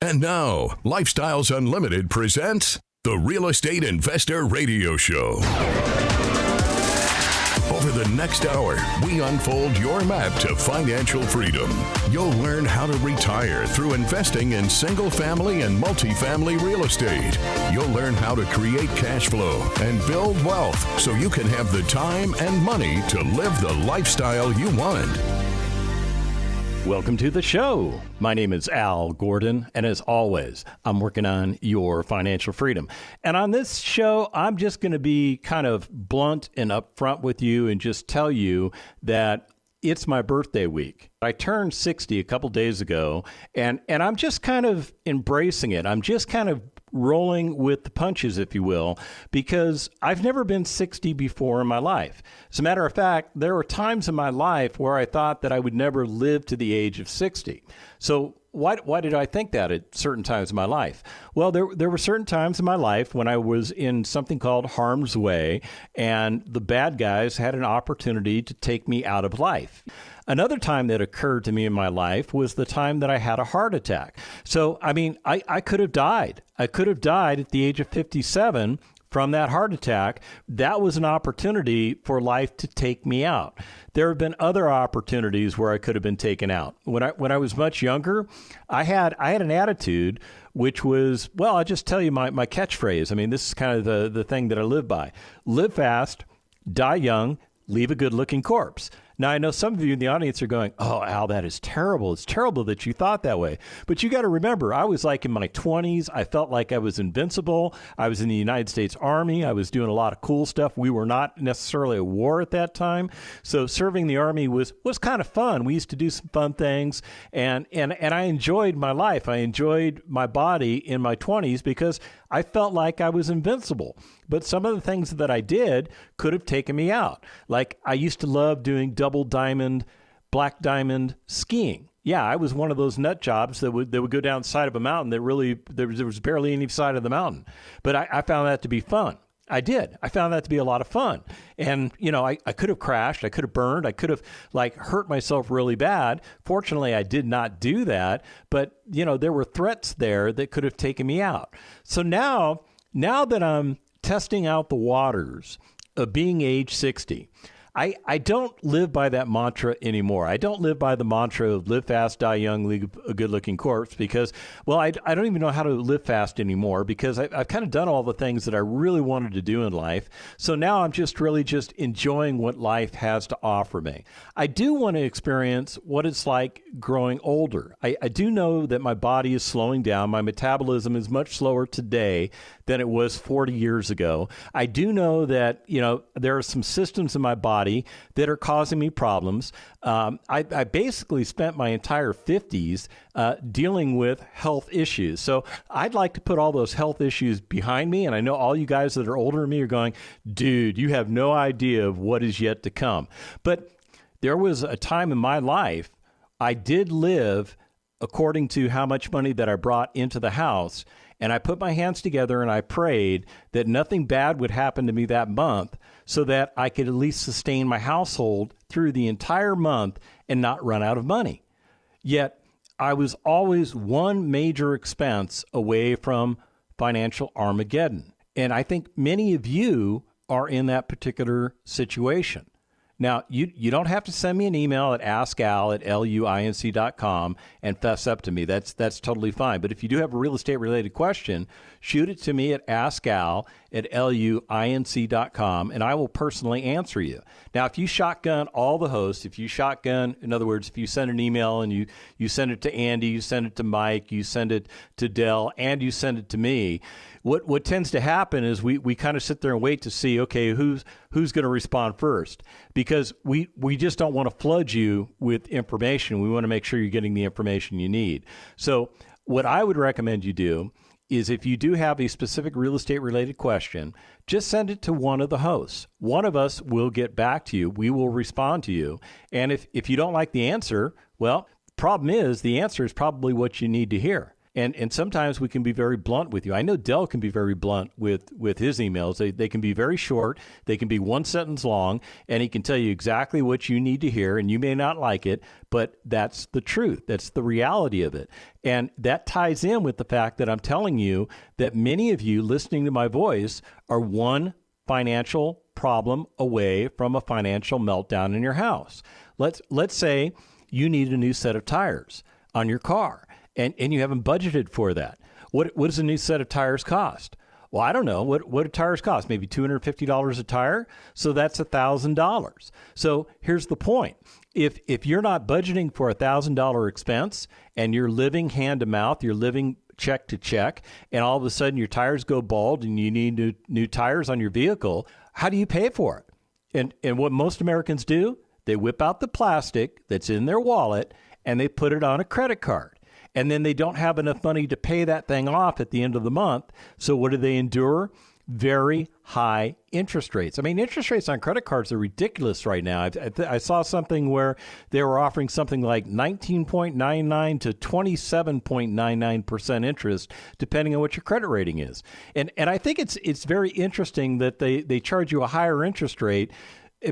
And now, Lifestyles Unlimited presents the Real Estate Investor Radio Show. Over the next hour, we unfold your map to financial freedom. You'll learn how to retire through investing in single-family and multifamily real estate. You'll learn how to create cash flow and build wealth so you can have the time and money to live the lifestyle you want. Welcome to the show. My name is Al Gordon, and as always, I'm working on your financial freedom. And on this show, I'm just going to be kind of blunt and upfront with you and just tell you that it's my birthday week. I turned 60 a couple days ago, and I'm just kind of embracing it. I'm just kind of rolling with the punches, if you will, because I've never been 60 before in my life. As a matter of fact, there were times in my life where I thought that I would never live to the age of 60. So why did I think that at certain times in my life? Well, there were certain times in my life when I was in something called harm's way, and the bad guys had an opportunity to take me out of life. Another time that occurred to me in my life was the time that I had a heart attack. So, I mean, I could have died. I could have died at the age of 57 from that heart attack. That was an opportunity for life to take me out. There have been other opportunities where I could have been taken out. When I was much younger, I had an attitude which was, well, I'll just tell you my catchphrase. I mean, this is kind of the thing that I live by. Live fast, die young, leave a good-looking corpse. Now, I know some of you in the audience are going, oh, Al, that is terrible. It's terrible that you thought that way. But you got to remember, I was like in my 20s. I felt like I was invincible. I was in the United States Army. I was doing a lot of cool stuff. We were not necessarily at war at that time. So serving the Army was kind of fun. We used to do some fun things. And I enjoyed my life. I enjoyed my body in my 20s because I felt like I was invincible. But some of the things that I did could have taken me out. Like I used to love doing double diamond, black diamond skiing. Yeah, I was one of those nut jobs that would go down the side of a mountain that really, there was barely any side of the mountain. But I found that to be fun. I did. I found that to be a lot of fun. And, you know, I could have crashed. I could have burned. I could have, hurt myself really bad. Fortunately, I did not do that. But, you know, there were threats there that could have taken me out. So now that I'm testing out the waters of being age 60, I don't live by that mantra anymore. I don't live by the mantra of live fast, die young, leave a good-looking corpse because, well, I don't even know how to live fast anymore because I've kind of done all the things that I really wanted to do in life. So now I'm just enjoying what life has to offer me. I do want to experience what it's like growing older. I do know that my body is slowing down. My metabolism is much slower today than it was 40 years ago. I do know that, you know, there are some systems in my body that are causing me problems. I basically spent my entire 50s dealing with health issues. So I'd like to put all those health issues behind me. And I know all you guys that are older than me are going, dude, you have no idea of what is yet to come. But there was a time in my life I did live according to how much money that I brought into the house. And I put my hands together and I prayed that nothing bad would happen to me that month so that I could at least sustain my household through the entire month and not run out of money. Yet I was always one major expense away from financial Armageddon. And I think many of you are in that particular situation. Now, you don't have to send me an email at askal@luinc.com and fess up to me. That's totally fine. But if you do have a real estate related question, shoot it to me at askal@luinc.com, and I will personally answer you. Now, if you shotgun all the hosts, in other words, if you send an email and you send it to Andy, you send it to Mike, you send it to Dell, and you send it to me, what tends to happen is we kind of sit there and wait to see, okay, who's going to respond first, because we just don't want to flood you with information. We want to make sure you're getting the information you need. So what I would recommend you do is if you do have a specific real estate related question, just send it to one of the hosts. One of us will get back to you. We will respond to you. And if you don't like the answer, well, the problem is the answer is probably what you need to hear. And sometimes we can be very blunt with you. I know Dell can be very blunt with his emails. They can be very short. They can be one sentence long, and he can tell you exactly what you need to hear, and you may not like it, but that's the truth. That's the reality of it. And that ties in with the fact that I'm telling you that many of you listening to my voice are one financial problem away from a financial meltdown in your house. Let's say you need a new set of tires on your car, and you haven't budgeted for that. What does a new set of tires cost? Well, I don't know. What do tires cost? Maybe $250 a tire? So that's $1,000. So here's the point. If you're not budgeting for $1,000 expense and you're living hand to mouth, you're living check to check, and all of a sudden your tires go bald and you need new tires on your vehicle, how do you pay for it? And what most Americans do, they whip out the plastic that's in their wallet and they put it on a credit card. And then they don't have enough money to pay that thing off at the end of the month. So what do they endure? Very high interest rates. I mean, interest rates on credit cards are ridiculous right now. I saw something where they were offering something like 19.99 to 27.99% interest, depending on what your credit rating is. And I think it's very interesting that they charge you a higher interest rate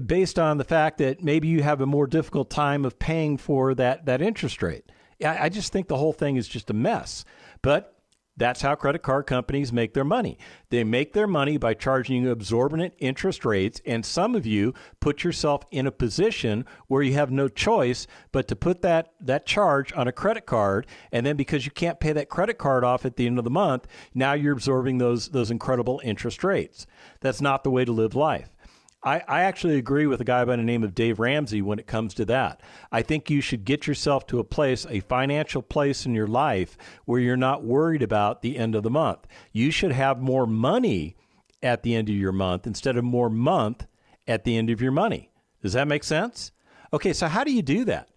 based on the fact that maybe you have a more difficult time of paying for that interest rate. I just think the whole thing is just a mess. But that's how credit card companies make their money. They make their money by charging you exorbitant interest rates, and some of you put yourself in a position where you have no choice but to put that charge on a credit card, and then because you can't pay that credit card off at the end of the month, now you're absorbing those incredible interest rates. That's not the way to live life. I actually agree with a guy by the name of Dave Ramsey when it comes to that. I think you should get yourself to a financial place in your life where you're not worried about the end of the month. You should have more money at the end of your month instead of more month at the end of your money. Does that make sense? Okay, so how do you do that?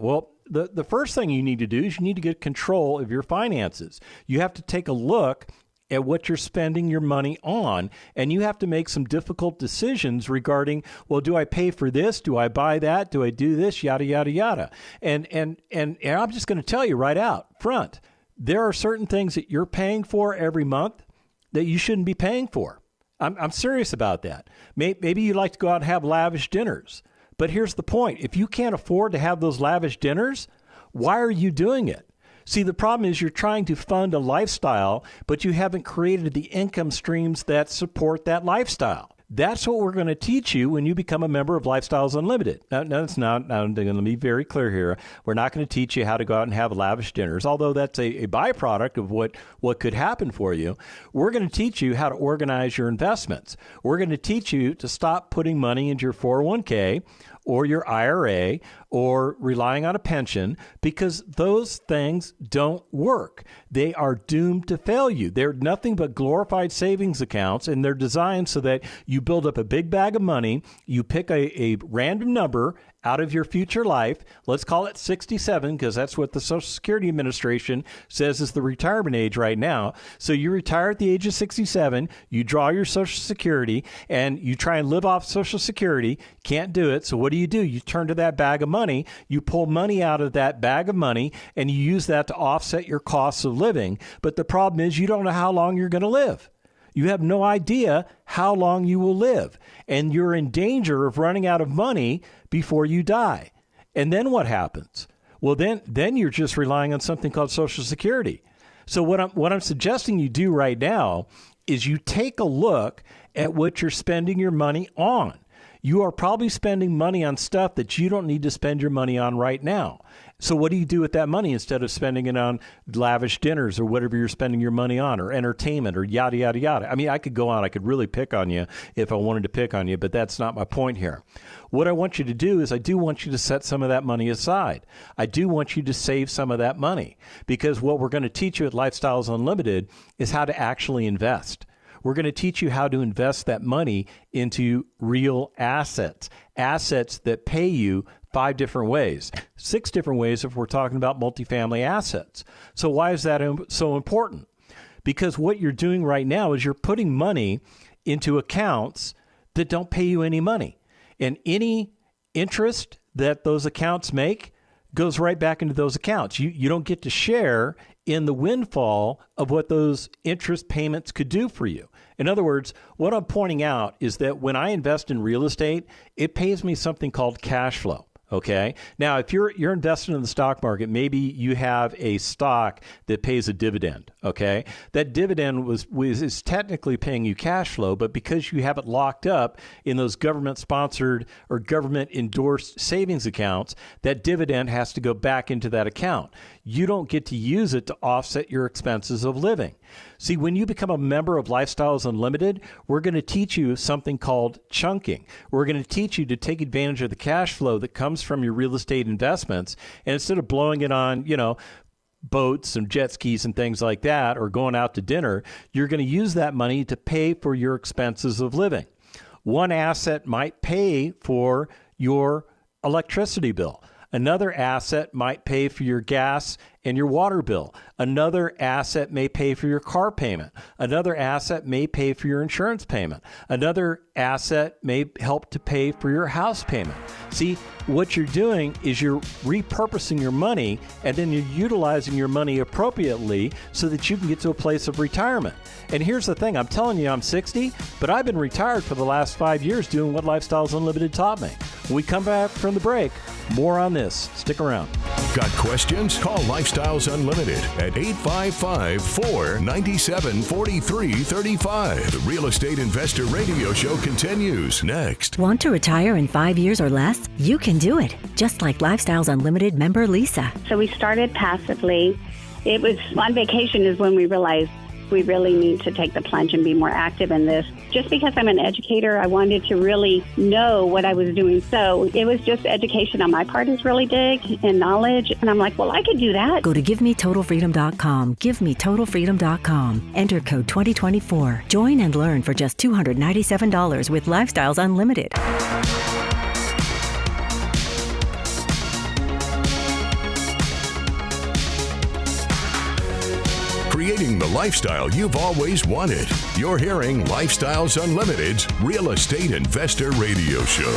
Well, the first thing you need to do is you need to get control of your finances. You have to take a look at what you're spending your money on, and you have to make some difficult decisions regarding, well, do I pay for this? Do I buy that? Do I do this? Yada, yada, yada. And I'm just going to tell you right out front, there are certain things that you're paying for every month that you shouldn't be paying for. I'm serious about that. Maybe you like to go out and have lavish dinners, but here's the point. If you can't afford to have those lavish dinners, why are you doing it? See, the problem is you're trying to fund a lifestyle, but you haven't created the income streams that support that lifestyle. That's what we're going to teach you when you become a member of Lifestyles Unlimited. No, it's not. I'm going to be very clear here. We're not going to teach you how to go out and have lavish dinners, although that's a byproduct of what could happen for you. We're going to teach you how to organize your investments. We're going to teach you to stop putting money into your 401k or your IRA or relying on a pension, because those things don't work. They are doomed to fail you. They're nothing but glorified savings accounts, and they're designed so that you build up a big bag of money, you pick a random number out of your future life. Let's call it 67, because that's what the Social Security Administration says is the retirement age right now. So you retire at the age of 67, you draw your Social Security, and you try and live off Social Security. Can't do it. So what do? You turn to that bag of money, you pull money out of that bag of money, and you use that to offset your costs of living. But the problem is you don't know how long you're going to live. You have no idea how long you will live, and you're in danger of running out of money before you die. And then what happens? Well, then you're just relying on something called Social Security. So what I'm suggesting you do right now is you take a look at what you're spending your money on. You are probably spending money on stuff that you don't need to spend your money on right now. So what do you do with that money instead of spending it on lavish dinners or whatever you're spending your money on, or entertainment, or yada, yada, yada? I mean, I could go on. I could really pick on you if I wanted to pick on you, but that's not my point here. What I want you to do is I do want you to set some of that money aside. I do want you to save some of that money, because what we're going to teach you at Lifestyles Unlimited is how to actually invest. We're going to teach you how to invest that money into real assets that pay you 5 different ways, 6 different ways if we're talking about multifamily assets. So why is that so important? Because what you're doing right now is you're putting money into accounts that don't pay you any money. And any interest that those accounts make goes right back into those accounts. You don't get to share in the windfall of what those interest payments could do for you. In other words, what I'm pointing out is that when I invest in real estate, it pays me something called cash flow. Okay. Now, if you're invested in the stock market, maybe you have a stock that pays a dividend. Okay. That dividend is technically paying you cash flow, but because you have it locked up in those government sponsored or government endorsed savings accounts, that dividend has to go back into that account. You don't get to use it to offset your expenses of living. See, when you become a member of Lifestyles Unlimited, we're going to teach you something called chunking. We're going to teach you to take advantage of the cash flow that comes from your real estate investments. And instead of blowing it on, boats and jet skis and things like that, or going out to dinner, you're going to use that money to pay for your expenses of living. One asset might pay for your electricity bill. Another asset might pay for your gas and your water bill. Another asset may pay for your car payment. Another asset may pay for your insurance payment. Another asset may help to pay for your house payment. See, what you're doing is you're repurposing your money, and then you're utilizing your money appropriately so that you can get to a place of retirement. And here's the thing, I'm telling you I'm 60, but I've been retired for the last 5 years doing what Lifestyles Unlimited taught me. When we come back from the break, more on this. Stick around. Got questions? Call Lifestyles Unlimited at 855-497-4335. The Real Estate Investor Radio Show continues next. Want to retire in 5 years or less? You can do it, just like Lifestyles Unlimited member Lisa. So we started passively. It was on vacation is when we realized we really need to take the plunge and be more active in this. Just because I'm an educator, I wanted to really know what I was doing. So it was just education on my part is really big, and knowledge. And I'm like, well, I could do that. Go to GiveMeTotalFreedom.com. GiveMeTotalFreedom.com. Enter code 2024. Join and learn for just $297 with Lifestyles Unlimited. Creating the lifestyle you've always wanted. You're hearing Lifestyles Unlimited's Real Estate Investor Radio Show.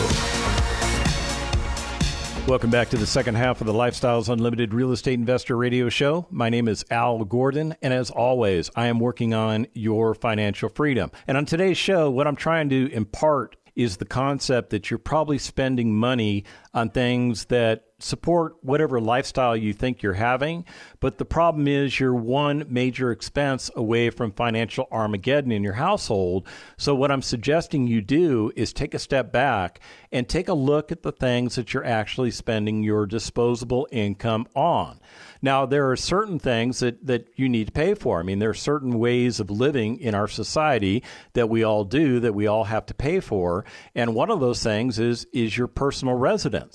Welcome back to the second half of the Lifestyles Unlimited Real Estate Investor Radio Show. My name is Al Gordon, and as always, I am working on your financial freedom. And on today's show, what I'm trying to impart is the concept that you're probably spending money on things that support whatever lifestyle you think you're having. But the problem is you're one major expense away from financial Armageddon in your household. So what I'm suggesting you do is take a step back and take a look at the things that you're actually spending your disposable income on. Now, there are certain things that you need to pay for. I mean, there are certain ways of living in our society that we all do, that we all have to pay for. And one of those things is your personal residence.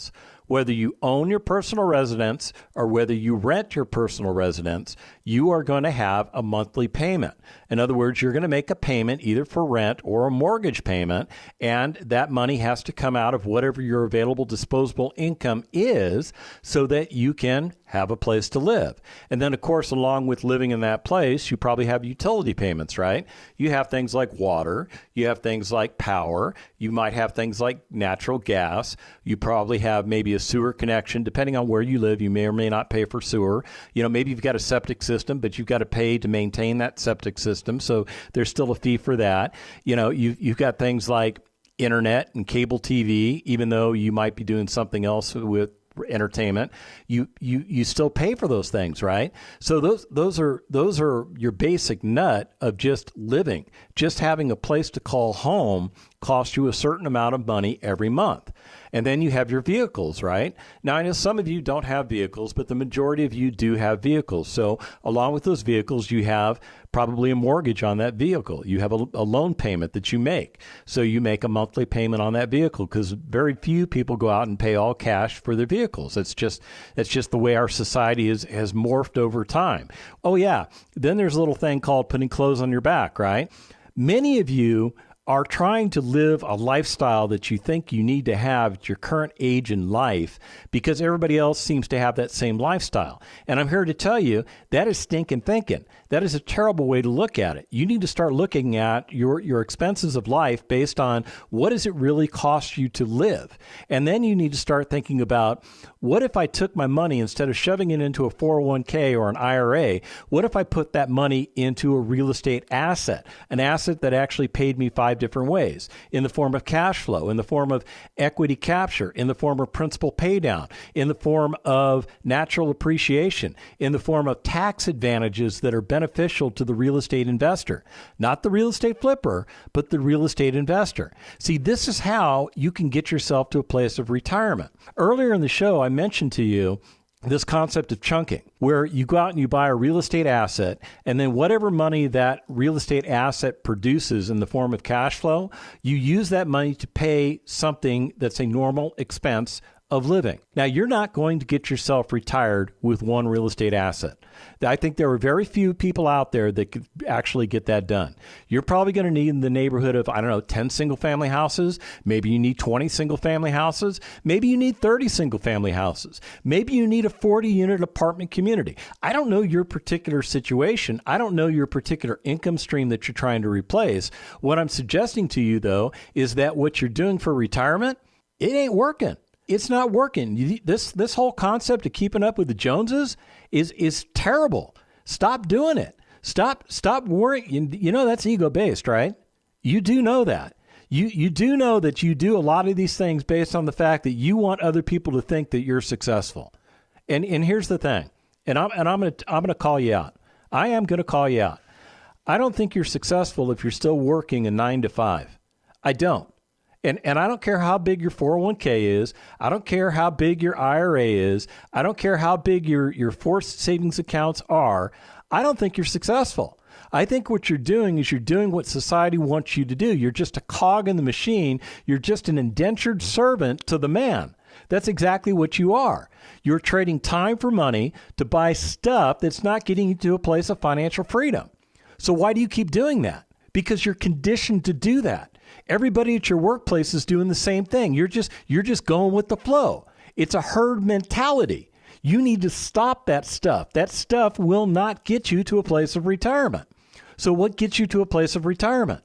Whether you own your personal residence or whether you rent your personal residence, you are going to have a monthly payment. In other words, you're going to make a payment either for rent or a mortgage payment, and that money has to come out of whatever your available disposable income is so that you can have a place to live. And then, of course, along with living in that place, you probably have utility payments, right? You have things like water, you have things like power, you might have things like natural gas, you probably have maybe a sewer connection. Depending on where you live, you may or may not pay for sewer. Maybe you've got a septic system, but you've got to pay to maintain that septic system, so there's still a fee for that. You've got things like internet and cable TV, even though you might be doing something else with entertainment, you still pay for those things, right? So those are your basic nut of just living. Just having a place to call home costs you a certain amount of money every month. And then you have your vehicles, right? Now, I know some of you don't have vehicles, but the majority of you do have vehicles. So along with those vehicles, you have probably a mortgage on that vehicle. You have a loan payment that you make. So you make a monthly payment on that vehicle because very few people go out and pay all cash for their vehicles. That's just the way our society has morphed over time. Oh, yeah. Then there's a little thing called putting clothes on your back, right? Many of you are trying to live a lifestyle that you think you need to have at your current age in life because everybody else seems to have that same lifestyle. And I'm here to tell you that is stinking thinking. That is a terrible way to look at it. You need to start looking at your expenses of life based on what does it really cost you to live. And then you need to start thinking about, what if I took my money, instead of shoving it into a 401k or an IRA, what if I put that money into a real estate asset, an asset that actually paid me 5 different ways, in the form of cash flow, in the form of equity capture, in the form of principal pay down, in the form of natural appreciation, in the form of tax advantages that are beneficial to the real estate investor, not the real estate flipper, but the real estate investor. See, this is how you can get yourself to a place of retirement. Earlier in the show, I mentioned to you this concept of chunking, where you go out and you buy a real estate asset, and then whatever money that real estate asset produces in the form of cash flow, you use that money to pay something that's a normal expense of living. Now, you're not going to get yourself retired with one real estate asset. I think there are very few people out there that could actually get that done. You're probably going to need in the neighborhood of, 10 single-family houses. Maybe you need 20 single-family houses. Maybe you need 30 single-family houses. Maybe you need a 40-unit apartment community. I don't know your particular situation. I don't know your particular income stream that you're trying to replace. What I'm suggesting to you, though, is that what you're doing for retirement, it ain't working. It's not working. This whole concept of keeping up with the Joneses is terrible. Stop doing it. Stop worrying. You know that's ego-based, right? You do know that. You do know that you do a lot of these things based on the fact that you want other people to think that you're successful. And here's the thing. And I'm gonna call you out. I am gonna call you out. I don't think you're successful if you're still working a 9 to 5. I don't. And I don't care how big your 401k is. I don't care how big your IRA is. I don't care how big your forced savings accounts are. I don't think you're successful. I think what you're doing is you're doing what society wants you to do. You're just a cog in the machine. You're just an indentured servant to the man. That's exactly what you are. You're trading time for money to buy stuff that's not getting you to a place of financial freedom. So why do you keep doing that? Because you're conditioned to do that. Everybody at your workplace is doing the same thing. You're just going with the flow. It's a herd mentality. You need to stop that stuff. That stuff will not get you to a place of retirement. So what gets you to a place of retirement?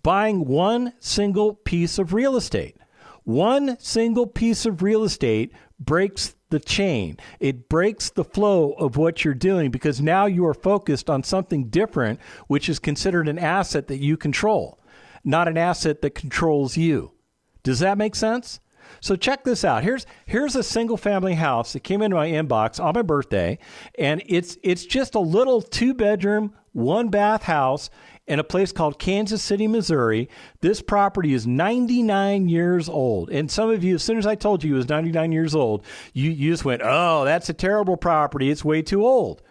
Buying one single piece of real estate. One single piece of real estate breaks the chain. It breaks the flow of what you're doing because now you are focused on something different, which is considered an asset that you control, not an asset that controls you. Does that make sense? So check this out. Here's a single family house that came into my inbox on my birthday, and it's just a little 2-bedroom, 1-bath house in a place called Kansas City, Missouri. This property is 99 years old. And some of you, as soon as I told you it was 99 years old, you just went, oh, that's a terrible property. It's way too old.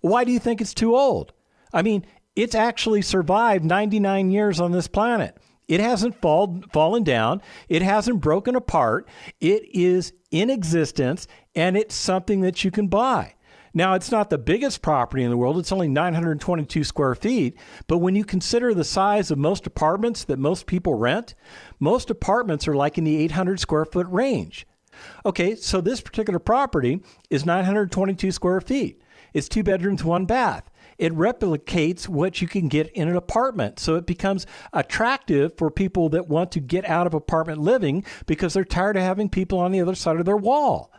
Why do you think it's too old? I mean, it's actually survived 99 years on this planet. It hasn't fallen down. It hasn't broken apart. It is in existence, and it's something that you can buy. Now, it's not the biggest property in the world. It's only 922 square feet. But when you consider the size of most apartments that most people rent, most apartments are like in the 800 square foot range. Okay, so this particular property is 922 square feet. It's 2 bedrooms, 1 bath. It replicates what you can get in an apartment. So it becomes attractive for people that want to get out of apartment living because they're tired of having people on the other side of their wall.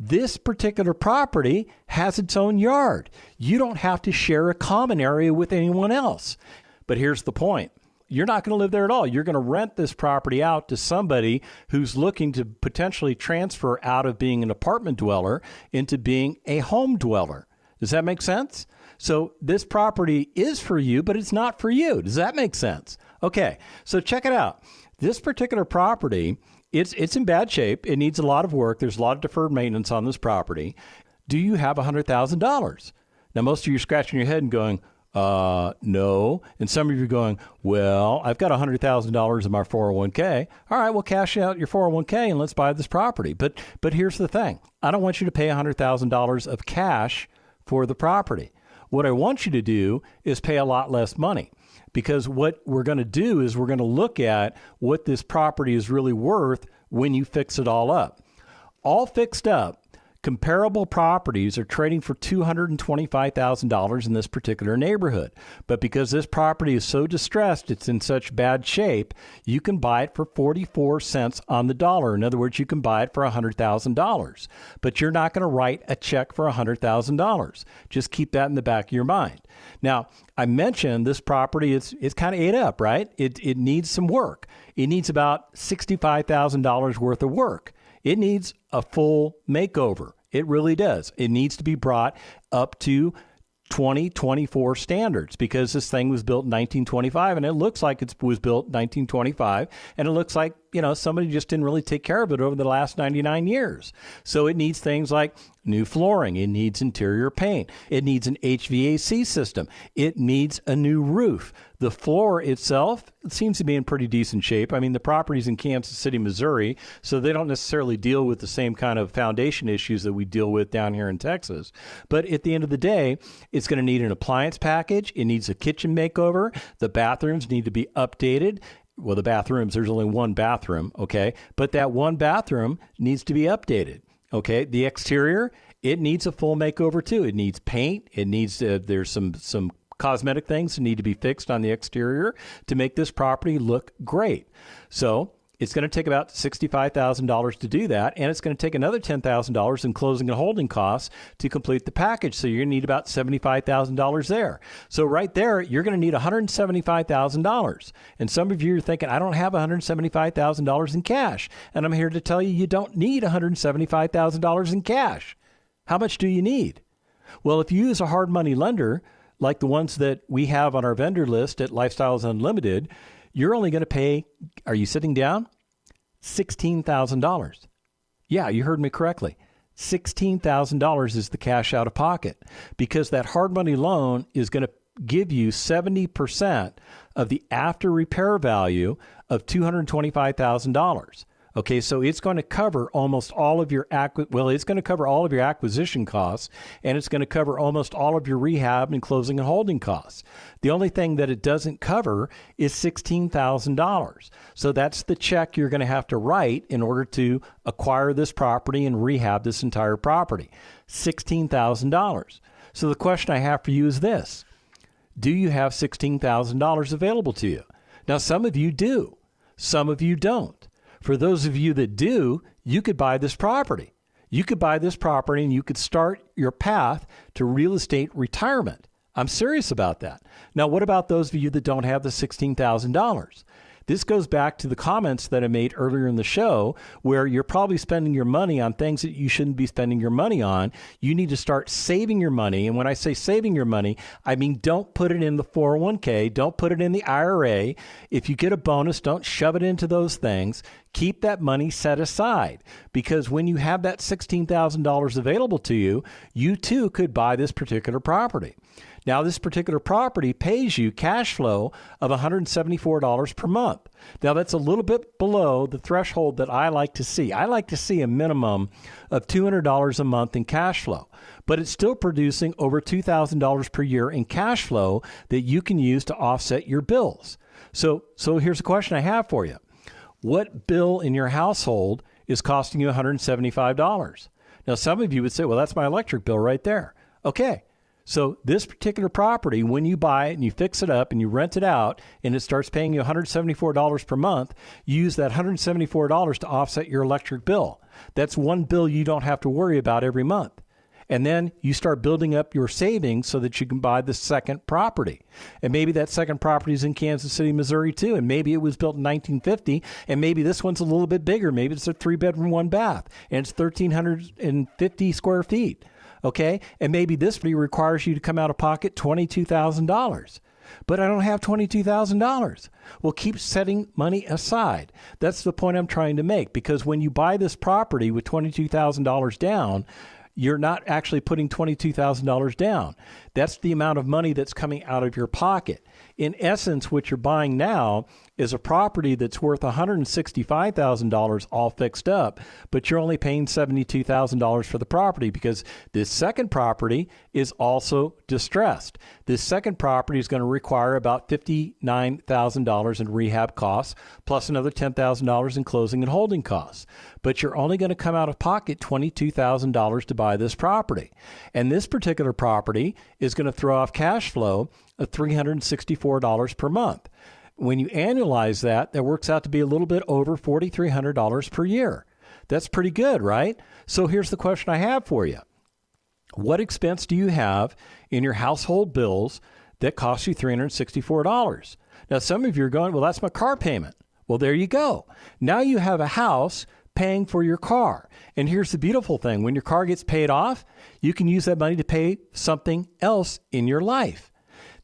This particular property has its own yard. You don't have to share a common area with anyone else. But here's the point. You're not going to live there at all. You're going to rent this property out to somebody who's looking to potentially transfer out of being an apartment dweller into being a home dweller. Does that make sense? So this property is for you, but it's not for you. Does that make sense? Okay, so check it out. This particular property, it's in bad shape. It needs a lot of work. There's a lot of deferred maintenance on this property. Do you have $100,000? Now, most of you are scratching your head and going, no. And some of you are going, well, I've got $100,000 in my 401k. All right, well, cash out your 401k and let's buy this property. But here's the thing. I don't want you to pay $100,000 of cash for the property. What I want you to do is pay a lot less money, because what we're going to do is we're going to look at what this property is really worth when you fix it all up. All fixed up, comparable properties are trading for $225,000 in this particular neighborhood. But because this property is so distressed, it's in such bad shape, you can buy it for 44 cents on the dollar. In other words, you can buy it for $100,000. But you're not going to write a check for $100,000. Just keep that in the back of your mind. Now, I mentioned this property is kind of ate up, right? It needs some work. It needs about $65,000 worth of work. It needs a full makeover. It really does. It needs to be brought up to 2024 standards, because this thing was built in 1925, and it looks like it was built in 1925, and it looks like, somebody just didn't really take care of it over the last 99 years. So it needs things like new flooring. It needs interior paint. It needs an HVAC system. It needs a new roof. The floor itself seems to be in pretty decent shape. I mean, the property's in Kansas City, Missouri, so they don't necessarily deal with the same kind of foundation issues that we deal with down here in Texas. But at the end of the day, it's going to need an appliance package. It needs a kitchen makeover. The bathrooms need to be updated. Well, the bathrooms, there's only one bathroom, okay? But that one bathroom needs to be updated, okay? The exterior, it needs a full makeover too. It needs paint. It needs, there's some cosmetic things that need to be fixed on the exterior to make this property look great. So it's going to take about $65,000 to do that, and it's going to take another $10,000 in closing and holding costs to complete the package. So you're going to need about $75,000 there. So right there, you're going to need $175,000. And some of you are thinking, I don't have $175,000 in cash. And I'm here to tell you, you don't need $175,000 in cash. How much do you need? Well, if you use a hard money lender, like the ones that we have on our vendor list at Lifestyles Unlimited, you're only going to pay, are you sitting down? $16,000. Yeah, you heard me correctly. $16,000 is the cash out of pocket, because that hard money loan is going to give you 70% of the after repair value of $225,000. Okay, so it's going to cover almost all of your it's going to cover all of your acquisition costs, and it's going to cover almost all of your rehab and closing and holding costs. The only thing that it doesn't cover is $16,000. So that's the check you're going to have to write in order to acquire this property and rehab this entire property. $16,000. So the question I have for you is this: do you have $16,000 available to you? Now, some of you do. Some of you don't. For those of you that do, you could buy this property. You could buy this property and you could start your path to real estate retirement. I'm serious about that. Now, what about those of you that don't have the $16,000? This goes back to the comments that I made earlier in the show, where you're probably spending your money on things that you shouldn't be spending your money on. You need to start saving your money. And when I say saving your money, I mean don't put it in the 401k. Don't put it in the IRA. If you get a bonus, don't shove it into those things. Keep that money set aside, because when you have that $16,000 available to you, you too could buy this particular property. Now, this particular property pays you cash flow of $174 per month. Now, that's a little bit below the threshold that I like to see. I like to see a minimum of $200 a month in cash flow, but it's still producing over $2,000 per year in cash flow that you can use to offset your bills. So here's a question I have for you. What bill in your household is costing you $175? Now, some of you would say, well, that's my electric bill right there. Okay. So this particular property, when you buy it and you fix it up and you rent it out and it starts paying you $174 per month, you use that $174 to offset your electric bill. That's one bill you don't have to worry about every month. And then you start building up your savings so that you can buy the second property. And maybe that second property is in Kansas City, Missouri too. And maybe it was built in 1950. And maybe this one's a little bit bigger. Maybe it's a 3-bedroom, 1-bath. And it's 1,350 square feet. Okay? And maybe this requires you to come out of pocket $22,000. But I don't have $22,000. Well, keep setting money aside. That's the point I'm trying to make. Because when you buy this property with $22,000 down, you're not actually putting $22,000 down. That's the amount of money that's coming out of your pocket. In essence, what you're buying now is a property that's worth $165,000 all fixed up, but you're only paying $72,000 for the property because this second property is also distressed. This second property is going to require about $59,000 in rehab costs, plus another $10,000 in closing and holding costs. But you're only going to come out of pocket $22,000 to buy this property. And this particular property is going to throw off cash flow of $364 per month. When you annualize that, that works out to be a little bit over $4,300 per year. That's pretty good, right? So here's the question I have for you. What expense do you have in your household bills that cost you $364? Now, some of you are going, well, that's my car payment. Well, there you go. Now you have a house paying for your car. And here's the beautiful thing. When your car gets paid off, you can use that money to pay something else in your life.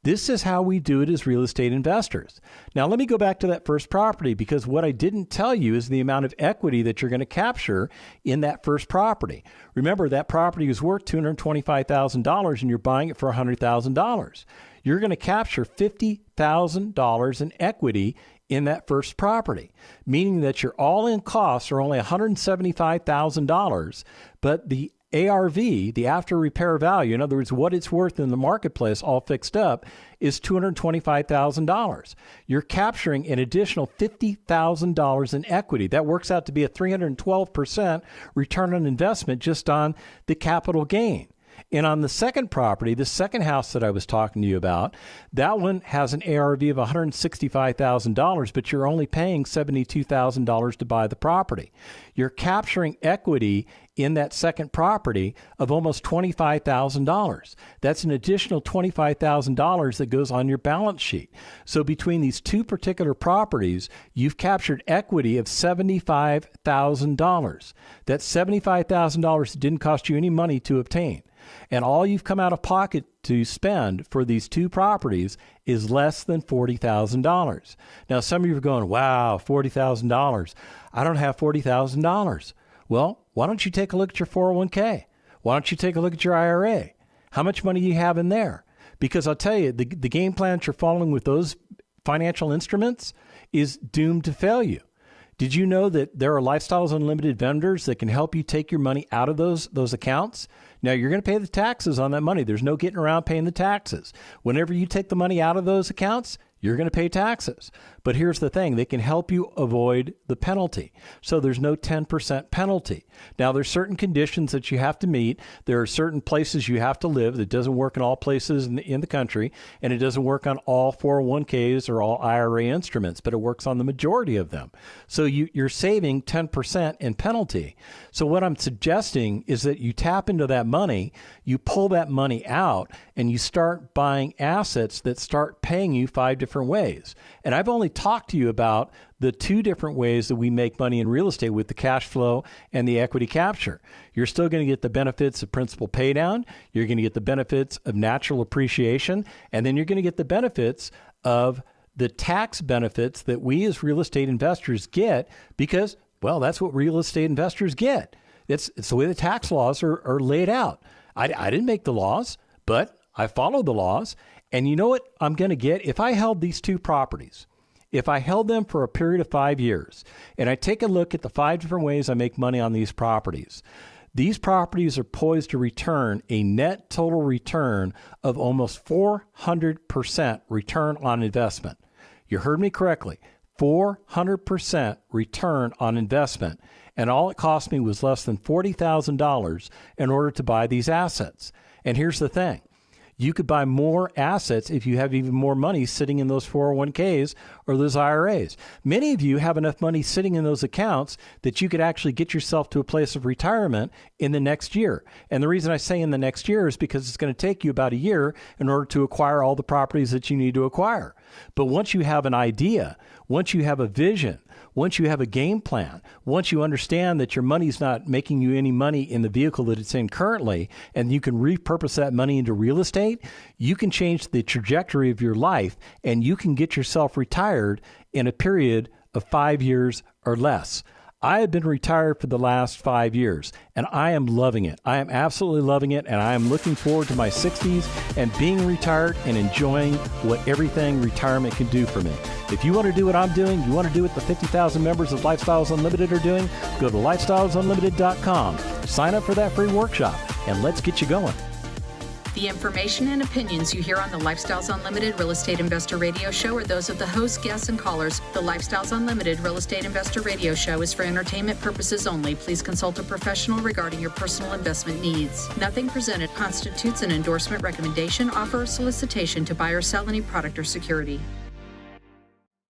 This is how we do it as real estate investors. Now, let me go back to that first property, because what I didn't tell you is the amount of equity that you're going to capture in that first property. Remember, that property is worth $225,000 and you're buying it for $100,000. You're going to capture $50,000 in equity in that first property, meaning that your all-in costs are only $175,000, but the ARV, the after repair value, in other words, what it's worth in the marketplace all fixed up, is $225,000. You're capturing an additional $50,000 in equity. That works out to be a 312% return on investment just on the capital gain. And on the second property, the second house that I was talking to you about, that one has an ARV of $165,000, but you're only paying $72,000 to buy the property. You're capturing equity in that second property of almost $25,000. That's an additional $25,000 that goes on your balance sheet. So between these two particular properties, you've captured equity of $75,000. That's $75,000 that didn't cost you any money to obtain. And all you've come out of pocket to spend for these two properties is less than $40,000. Now, some of you are going, wow, $40,000. I don't have $40,000. Well, why don't you take a look at your 401k? Why don't you take a look at your IRA? How much money do you have in there? Because I'll tell you, the game plan that you're following with those financial instruments is doomed to fail you. Did you know that there are Lifestyles Unlimited vendors that can help you take your money out of those accounts? Now, you're going to pay the taxes on that money. There's no getting around paying the taxes. Whenever you take the money out of those accounts, you're going to pay taxes. But here's the thing. They can help you avoid the penalty. So there's no 10% penalty. Now, there's certain conditions that you have to meet. There are certain places you have to live. That doesn't work in all places in the country, and it doesn't work on all 401ks or all IRA instruments, but it works on the majority of them. So you're saving 10% in penalty. So what I'm suggesting is that you tap into that money, you pull that money out, and you start buying assets that start paying you 5 different ways. And I've only talked to you about the 2 different ways that we make money in real estate with the cash flow and the equity capture. You're still going to get the benefits of principal pay down. You're going to get the benefits of natural appreciation. And then you're going to get the benefits of the tax benefits that we as real estate investors get because, well, that's what real estate investors get. It's the way the tax laws are laid out. I didn't make the laws, but I followed the laws. And you know what I'm going to get? If I held these 2 properties, if I held them for a period of 5 years, and I take a look at the 5 different ways I make money on these properties are poised to return a net total return of almost 400% return on investment. You heard me correctly, 400% return on investment. And all it cost me was less than $40,000 in order to buy these assets. And here's the thing. You could buy more assets if you have even more money sitting in those 401ks or those IRAs. Many of you have enough money sitting in those accounts that you could actually get yourself to a place of retirement in the next year. And the reason I say in the next year is because it's going to take you about a year in order to acquire all the properties that you need to acquire. But once you have an idea, once you have a vision, once you have a game plan, once you understand that your money's not making you any money in the vehicle that it's in currently, and you can repurpose that money into real estate, you can change the trajectory of your life and you can get yourself retired in a period of 5 years or less. I have been retired for the last 5 years, and I am loving it. I am absolutely loving it, and I am looking forward to my 60s and being retired and enjoying what everything retirement can do for me. If you want to do what I'm doing, you want to do what the 50,000 members of Lifestyles Unlimited are doing, go to lifestylesunlimited.com, sign up for that free workshop, and let's get you going. The information and opinions you hear on the Lifestyles Unlimited Real Estate Investor Radio Show are those of the host, guests, and callers. The Lifestyles Unlimited Real Estate Investor Radio Show is for entertainment purposes only. Please consult a professional regarding your personal investment needs. Nothing presented constitutes an endorsement, recommendation, offer, or solicitation to buy or sell any product or security.